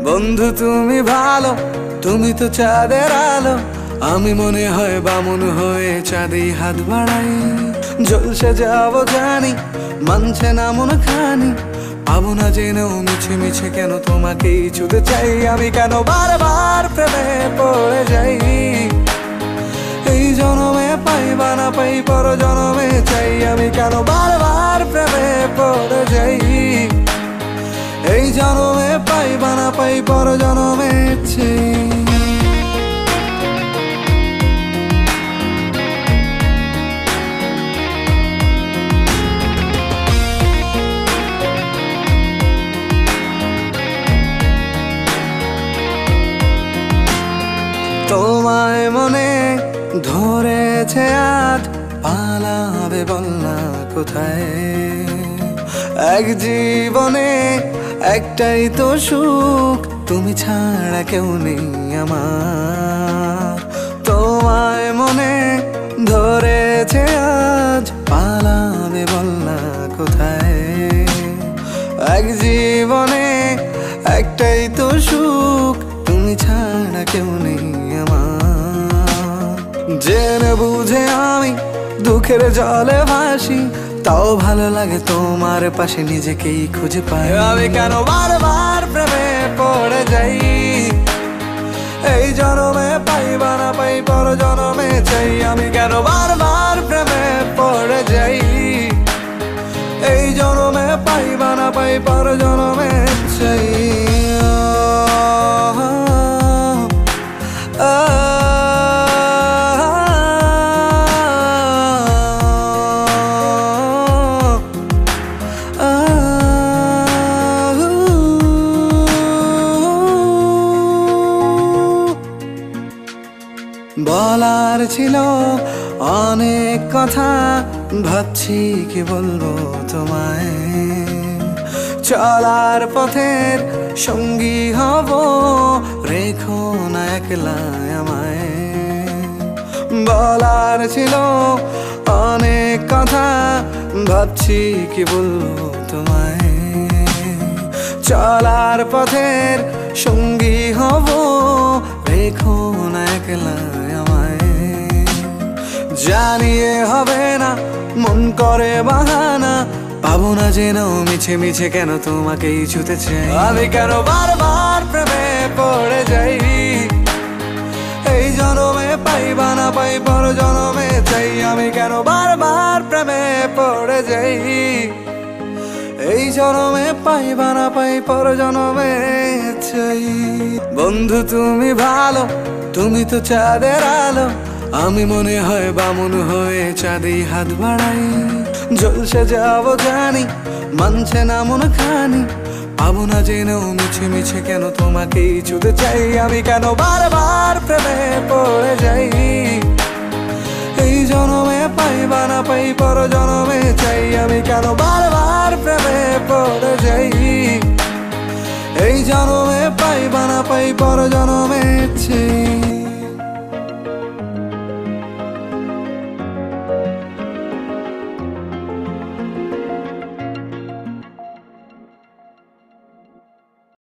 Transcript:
বন্ধু তুমি ভালো, তুমি তো চাঁদের আলো। আমি মনে হয় বামুন হয়ে চাঁদেই হাত বাড়াই। জলসে যাবো জানি, মানছে না মন খানি। পাবো না জেনেও মিছে মিছে কেন তোমাকেই ছুতে চাই। আমি কেন বারবার প্রেমে পড়ে যাই। এই জনমে পাই বা না পাই, পর জনমে চাই। আমি কেন বারবার প্রেমে পড়ে যাই। এই জনমে পাই বা না পাই, পর জনমে চাই। তোমায় মনে ধরেছে আজ, পালাবে বল না কোথায়। এক জীবনে একটাই তো সুখ, তুমি ছাড়া কেউ নেই আমার। তোমায় মনে ধরেছে আজ, পালাবে বল না কোথায়। এক জীবনে একটাই তো সুখ, তুমি ছাড়া কেউ নেই আমার। জেনে বুঝে আমি দুঃখের জলে ভাসি, তাও ভালো লাগে তোমার পাশে নিজেকেই খুঁজে পাই। আমি কেন বারবার প্রেমে পড়ে যাই। এই জনমে পাই বা না পাই, পর জনমে চাই। আমি কেন বারবার প্রেমে পড়ে যাই। এই জনমে পাই বা না পাই, পর জনমে চাই। বলার ছিল অনেক কথা, ভাবছি কি বলবো তোমায়। চলার পথের সঙ্গী হব, রেখো না একলা আমায়। বলার ছিল অনেক কথা, ভাবছি কি বলবো তোমায়। চলার পথের সঙ্গী হব, রেখো না একলা আমায়। জানিয়ে হবে না, মন করে বাহানা। পাবো না জেনেও মিছে মিছে কেন তোমাকেই ছুতে চাই। আমি কেন বারবার প্রেমে পড়ে যাই। এই জনমে পাই বা না পাই, পর জনমে চাই। আমি কেন বারবার প্রেমে পড়ে যাই। এই জনমে পাই বা না পাই, পর জনমে চাই। বন্ধু তুমি ভালো, তুমি তো চাঁদের আলো। আমি মনে হয় বামুন হয়ে চাঁদেই হাত বাড়াই। জলসে যাবো জানি, মানছে না মন খানি। পাবো না জেনেও মিছে মিছে কেন তোমাকেই ছুতে চাই। আমি কেন বারবার প্রেমে পড়ে যাই। এই জনমে পাই বা না পাই, পর জনমে চাই। আমি কেন বারবার প্রেমে পড়ে যাই। এই জনমে পাই বা না পাই, পর জনমে চাই।